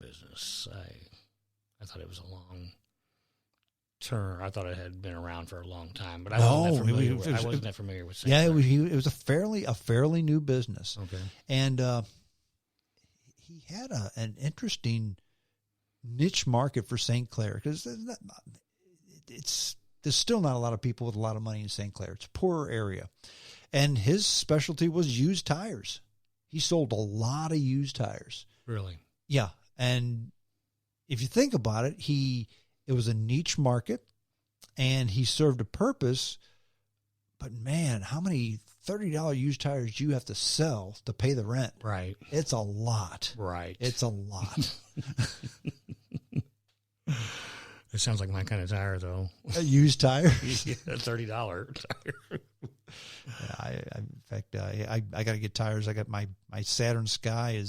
business. I thought it was a long term. I thought it had been around for a long time, but I wasn't that familiar with St. Yeah, Clair. it was a fairly new business. Okay. And he had an interesting niche market for St. Clair, because there's still not a lot of people with a lot of money in St. Clair. It's a poorer area. And his specialty was used tires. He sold a lot of used tires. Really? Yeah. And if you think about it, it was a niche market and he served a purpose. But man, how many $30 used tires do you have to sell to pay the rent? Right. It's a lot. Right. It's a lot. It sounds like my kind of tire, though. A used tire? Yeah, a $30 tire. In fact, I got to get tires. I got my Saturn Sky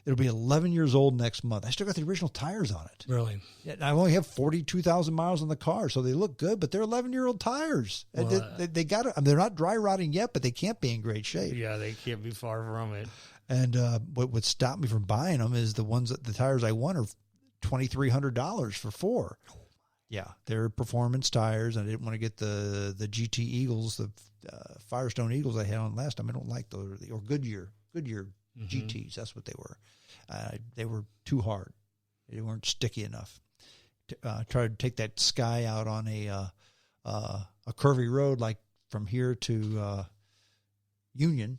it'll be 11 years old next month. I still got the original tires on it. Really? Yeah, I only have 42,000 miles on the car, so they look good, but they're 11-year-old tires. Well, they got it. I mean, they're not dry rotting yet, but they can't be in great shape. Yeah, they can't be far from it. And what would stop me from buying them is the tires I want are $2,300 for 4. Yeah, they're performance tires. I didn't want to get the GT Eagles, the Firestone Eagles I had on last time. I don't like those, or Goodyear GTs. That's what they were. They were too hard. They weren't sticky enough. Tried to take that Sky out on a curvy road, like from here to Union.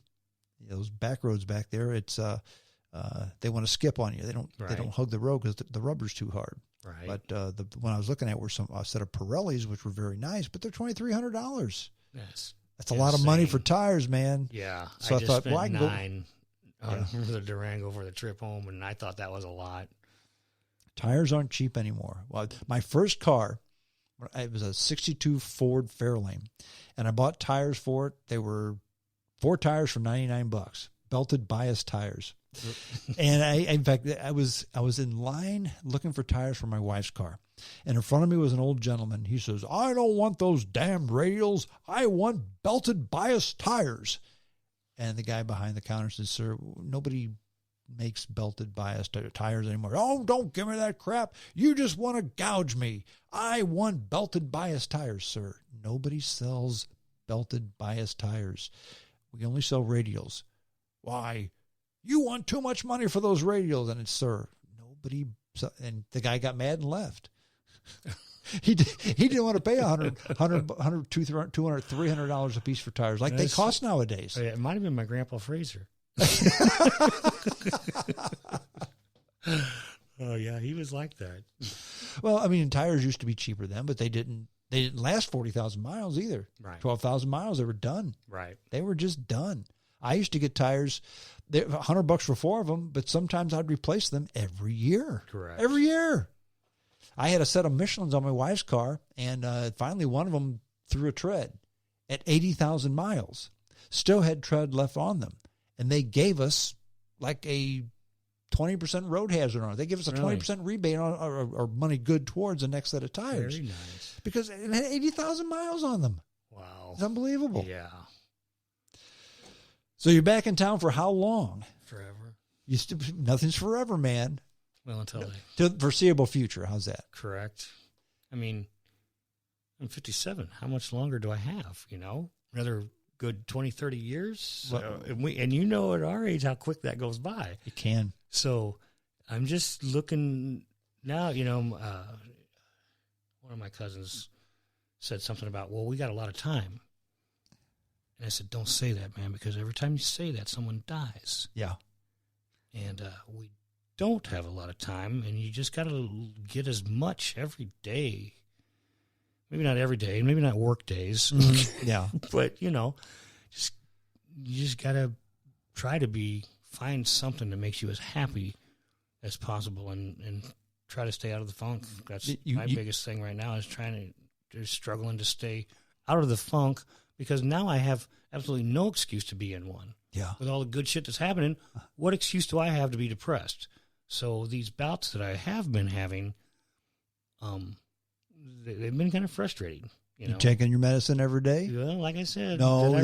Those back roads back there. It's they want to skip on you. They don't hug the road because the rubber's too hard. Right. But the one I was looking at were a set of Pirellis, which were very nice, but they're $2,300. Yes. That's a lot of money for tires, man. Yeah. So I just thought, spent I can $9 on the Durango for the trip home, and I thought that was a lot. Tires aren't cheap anymore. Well, my first car, it was a 62 Ford Fairlane, and I bought tires for it. They were 4 tires for $99, belted bias tires. And in fact, I was in line looking for tires for my wife's car, and in front of me was an old gentleman. He says, "I don't want those damned radials. I want belted bias tires." And the guy behind the counter says, "Sir, nobody makes belted bias tires anymore." "Oh, don't give me that crap. You just want to gouge me. I want belted bias tires, sir." Nobody sells belted bias tires. We only sell radials. "Why? You want too much money for those radials." And it's, "Sir, nobody." And the guy got mad and left. He didn't want to pay $100, $200, $200, $300 a piece for tires like they cost nowadays. It might have been my Grandpa Fraser. Oh yeah, he was like that. Well, I mean, tires used to be cheaper then, but they didn't last 40,000 miles either. Right. 12,000 miles, they were done. Right. They were just done. I used to get tires, $100 for 4 of them, but sometimes I'd replace them every year. Correct. Every year. I had a set of Michelins on my wife's car, and finally one of them threw a tread at 80,000 miles. Still had tread left on them. And they gave us like a 20% road hazard on it. They give us a 20% rebate on or money good towards the next set of tires. Very nice. Because it had 80,000 miles on them. Wow. It's unbelievable. Yeah. So you're back in town for how long? Forever. Nothing's forever, man. Well, until To the foreseeable future. How's that? Correct. I mean, I'm 57. How much longer do I have? Another good 20, 30 years? Well, and you know at our age how quick that goes by. It can. So I'm just looking now, one of my cousins said something about, well, we got a lot of time. And I said, don't say that, man, because every time you say that, someone dies. Yeah. And we don't have a lot of time, and you just got to get as much every day. Maybe not every day, maybe not work days. Mm-hmm. Yeah. But, you just got to try to find something that makes you as happy as possible and try to stay out of the funk. That's my biggest thing right now is struggling to stay out of the funk, because now I have absolutely no excuse to be in one. Yeah. With all the good shit that's happening, what excuse do I have to be depressed? So these bouts that I have been having, they've been kind of frustrating, You taking your medicine every day? Well, like I said, no.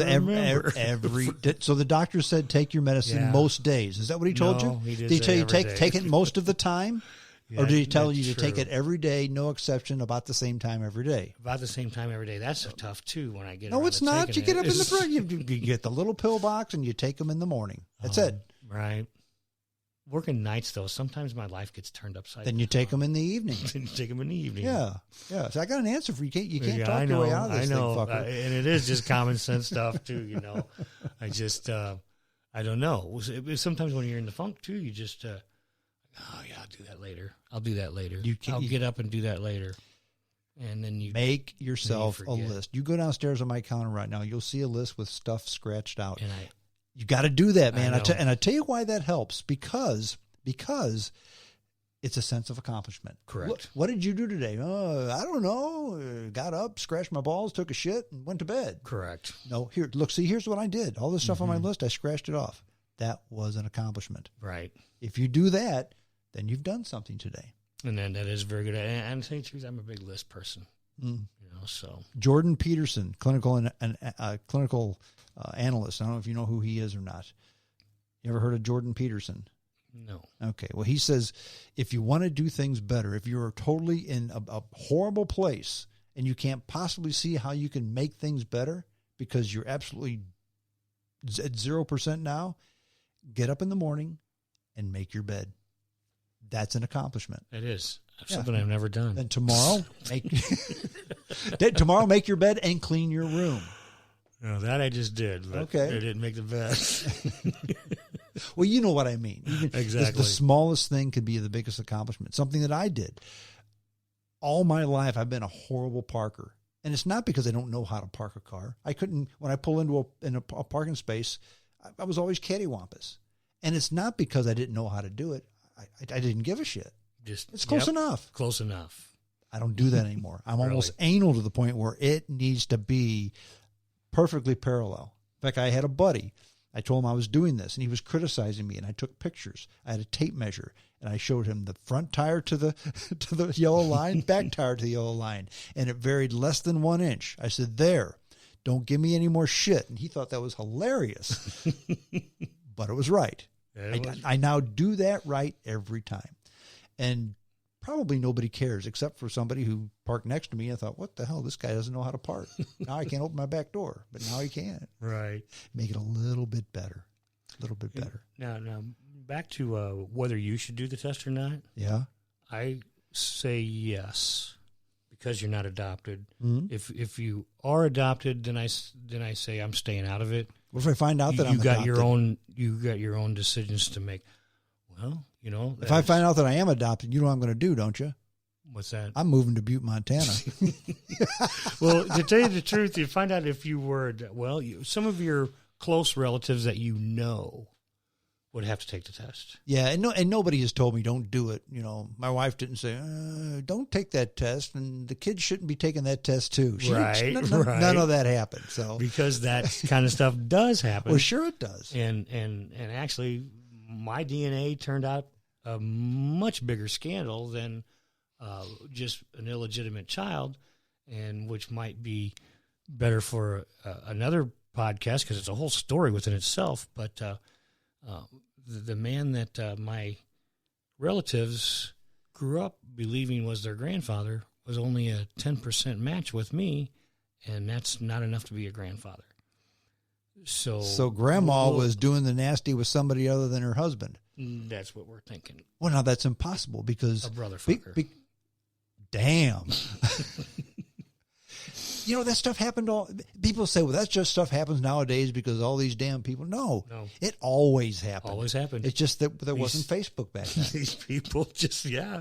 So the doctor said take your medicine most days. Is that what he told you? Did he tell you take it most of the time? Or did he tell you to take it every day, no exception, about the same time every day? About the same time every day. That's tough, too, when I get No, it's not. You get up in the morning. You – get the little pill box, and you take them in the morning. That's it. Right. Working nights, though, sometimes my life gets turned upside down. Then you take them in the evening. Then you take them in the evening. Yeah. So I got an answer for you. You can't talk your way out of this thing, fucker. And it is just common sense stuff, too, I just I don't know. Sometimes when you're in the funk, too, you just oh, yeah, I'll do that later. I'll do that later. I'll get up and do that later. And then you make yourself a list. You go downstairs on my counter right now, you'll see a list with stuff scratched out. And you got to do that, man. And I tell you why that helps, because it's a sense of accomplishment. Correct. What did you do today? I don't know. Got up, scratched my balls, took a shit, and went to bed. Correct. No, here's what I did. All this stuff on my list, I scratched it off. That was an accomplishment. Right. If you do that, then you've done something today. And then that is very good. And to tell you the truth, I'm a big list person. So Jordan Peterson, clinical analyst. I don't know if you know who he is or not. You ever heard of Jordan Peterson? No. Okay. Well, he says if you want to do things better, if you're totally in a horrible place and you can't possibly see how you can make things better because you're absolutely at 0% now, get up in the morning and make your bed. That's an accomplishment. It is. Something I've never done. Then tomorrow, make your bed and clean your room. No, that I just did. Okay. I didn't make the bed. Well, you know what I mean. Exactly. The smallest thing could be the biggest accomplishment. Something that I did. All my life, I've been a horrible parker. And it's not because I don't know how to park a car. I couldn't, when I pull into a parking space, I was always cattywampus. And it's not because I didn't know how to do it. I didn't give a shit. It's close enough. Close enough. I don't do that anymore. I'm almost anal to the point where it needs to be perfectly parallel. In fact, I had a buddy. I told him I was doing this, and he was criticizing me, and I took pictures. I had a tape measure, and I showed him the front tire to the yellow line, back tire to the yellow line, and it varied less than 1 inch. I said, there, don't give me any more shit. And he thought that was hilarious, but it was right. I now do that right every time. And probably nobody cares except for somebody who parked next to me. I thought, what the hell? This guy doesn't know how to park. Now I can't open my back door, but now he can. Right. Make it a little bit better. A little bit better. Now back to whether you should do the test or not. Yeah. I say yes because you're not adopted. Mm-hmm. If you are adopted, then I say I'm staying out of it. What if I find out that I'm adopted? You got your own decisions to make. Well, if I find out that I am adopted, you know what I'm going to do, don't you? What's that? I'm moving to Butte, Montana. Well, to tell you the truth, you find out if you were, some of your close relatives that would have to take the test. Yeah, and nobody has told me don't do it. My wife didn't say, don't take that test, and the kids shouldn't be taking that test too. Right. None of that happened. So because that kind of stuff does happen. Well, sure it does. And actually, my DNA turned out a much bigger scandal than just an illegitimate child, and which might be better for another podcast because it's a whole story within itself. But the man that my relatives grew up believing was their grandfather was only a 10% match with me, and that's not enough to be a grandfather. So Grandma was doing the nasty with somebody other than her husband. That's what we're thinking. Well, now that's impossible because a brother fucker. Damn. That stuff happened people say, well, that's just stuff happens nowadays because all these damn people. No, it always happened. Always happened. It's just that there wasn't Facebook back then. These people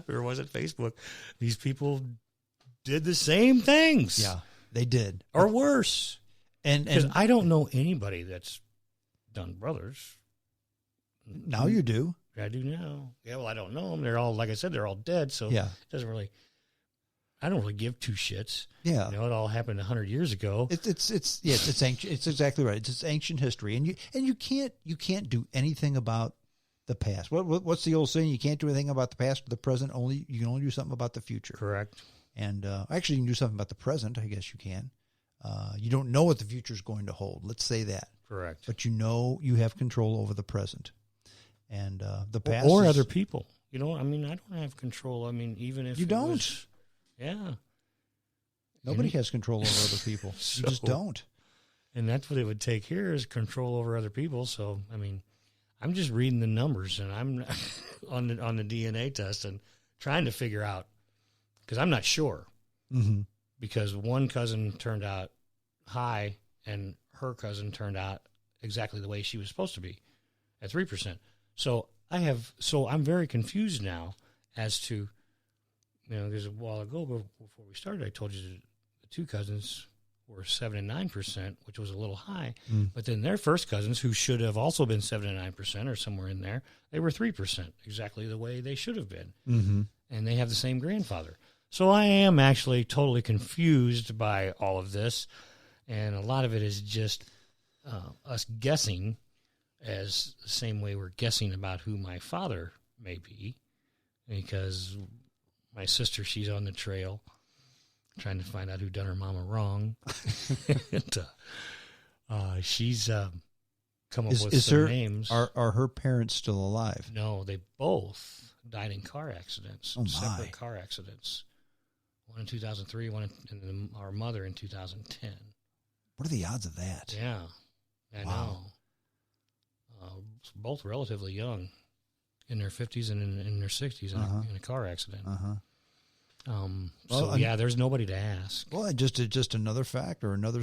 there wasn't Facebook. These people did the same things. Yeah, they did. Or worse. And I don't know anybody that's done brothers. Now you do. I do now. Yeah, well, I don't know them. They're all, like I said, they're all dead. So yeah. It doesn't really. I don't really give two shits. Yeah, it all happened 100 years ago. It's ancient. It's exactly right. It's ancient history, and you can't do anything about the past. What's the old saying? You can't do anything about the past or the present. You can only do something about the future. Correct. And actually, you can do something about the present. I guess you can. You don't know what the future is going to hold. Let's say that. Correct. But you know you have control over the present. And the past or other people. I mean, I don't have control. I mean, even if you don't. Yeah. Nobody has control over other people. You just don't. And that's what it would take here is control over other people. So, I mean, I'm just reading the numbers, and I'm on the DNA test and trying to figure out, because I'm not sure. Mm-hmm. Because one cousin turned out high, and her cousin turned out exactly the way she was supposed to be, at 3%. So I'm very confused now as to, because a while ago before we started, I told you the two cousins were 7 and 9%, which was a little high. Mm. But then their first cousins, who should have also been 7 and 9% or somewhere in there, they were 3%, exactly the way they should have been. Mm-hmm. And they have the same grandfather. So I am actually totally confused by all of this. And a lot of it is just us guessing, as the same way we're guessing about who my father may be. Because my sister, she's on the trail, trying to find out who done her mama wrong. And, she's come up with some names. Are her parents still alive? No, they both died in car accidents. Oh, my. Separate car accidents. One in 2003, one in our mother in 2010. What are the odds of that? Yeah, I know. Both relatively young, in their 50s and in their 60s in a car accident. There's nobody to ask. Well, just another fact or another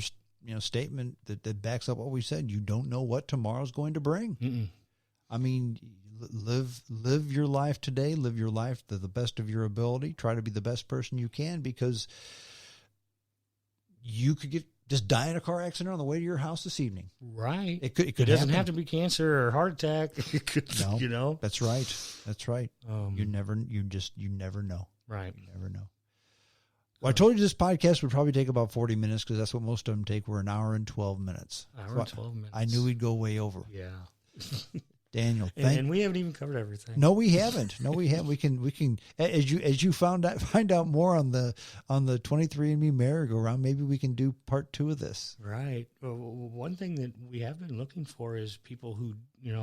statement that backs up what we said. You don't know what tomorrow's going to bring. Mm-mm. I mean, live your life today. Live your life to the best of your ability. Try to be the best person you can, because you could just die in a car accident on the way to your house this evening. Right. It could doesn't happen. have to be cancer or heart attack. It could, No, That's right. You never know. Right. You never know. Well, I told you this podcast would probably take about 40 minutes, because that's what most of them take. We're an hour and 12 minutes. Hour and 12 minutes. I knew we'd go way over. Yeah. Daniel, and we haven't even covered everything. No, we haven't. We can as you find out more on the 23andMe merry-go-round. Maybe we can do part 2 of this. Right. Well, one thing that we have been looking for is people who,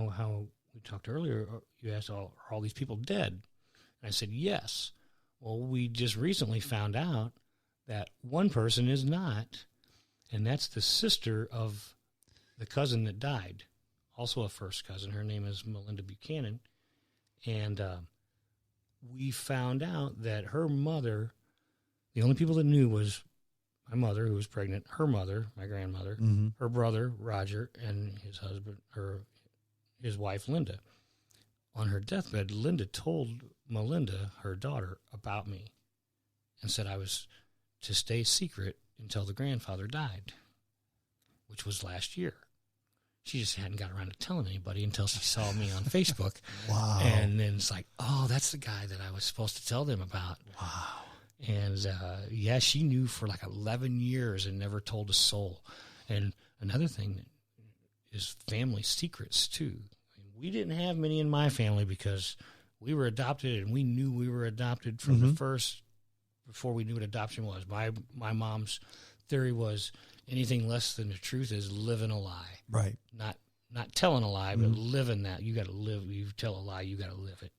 how we talked earlier. You asked, are all these people dead? And I said yes. Well, we just recently found out that one person is not, and that's the sister of the cousin that died. Also a first cousin. Her name is Melinda Buchanan. And we found out that her mother, the only people that knew was my mother, who was pregnant, her mother, my grandmother, mm-hmm. her brother, Roger, and his husband, his wife, Linda. On her deathbed, Linda told Melinda, her daughter, about me and said I was to stay secret until the grandfather died, which was last year. She just hadn't got around to telling anybody until she saw me on Facebook. Wow. And then it's like, oh, that's the guy that I was supposed to tell them about. Wow. And, she knew for like 11 years and never told a soul. And another thing is family secrets, too. We didn't have many in my family because we were adopted, and we knew we were adopted from mm-hmm. the first, before we knew what adoption was. My mom's theory was anything less than the truth is living a lie. Right. Not telling a lie, but mm-hmm. living that. You got to live. You tell a lie, you got to live it.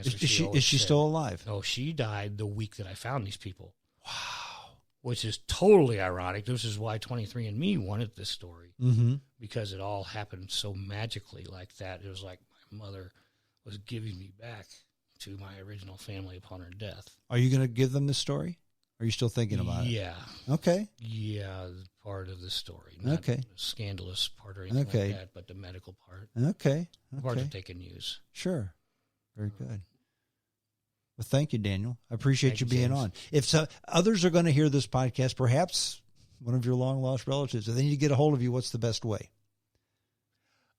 Is she still alive? No, she died the week that I found these people. Wow. Which is totally ironic. This is why 23andMe wanted this story, mm-hmm. because it all happened so magically like that. It was like my mother was giving me back to my original family upon her death. Are you going to give them this story? Are you still thinking about it? Yeah. Okay. Yeah, part of the story. Not okay. the scandalous part or anything okay. like that, but the medical part. Okay. The part that they can use. Sure. Very good. Well, thank you, Daniel. I appreciate you being James. on. If others are going to hear this podcast, perhaps one of your long-lost relatives, if they need to get a hold of you, what's the best way?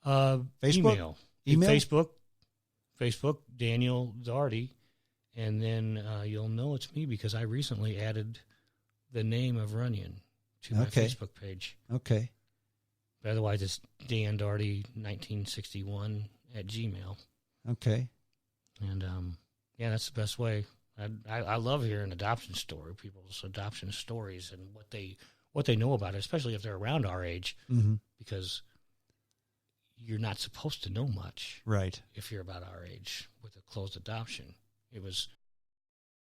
Facebook? Email? Facebook, Daniel Daugherty. And then you'll know it's me because I recently added the name of Runyon to my Facebook page. Okay. But otherwise, it's Dan Daugherty 1961 at Gmail. Okay. And, that's the best way. I love hearing people's adoption stories and what they know about it, especially if they're around our age, because you're not supposed to know much, right? If you're about our age with a closed adoption, it was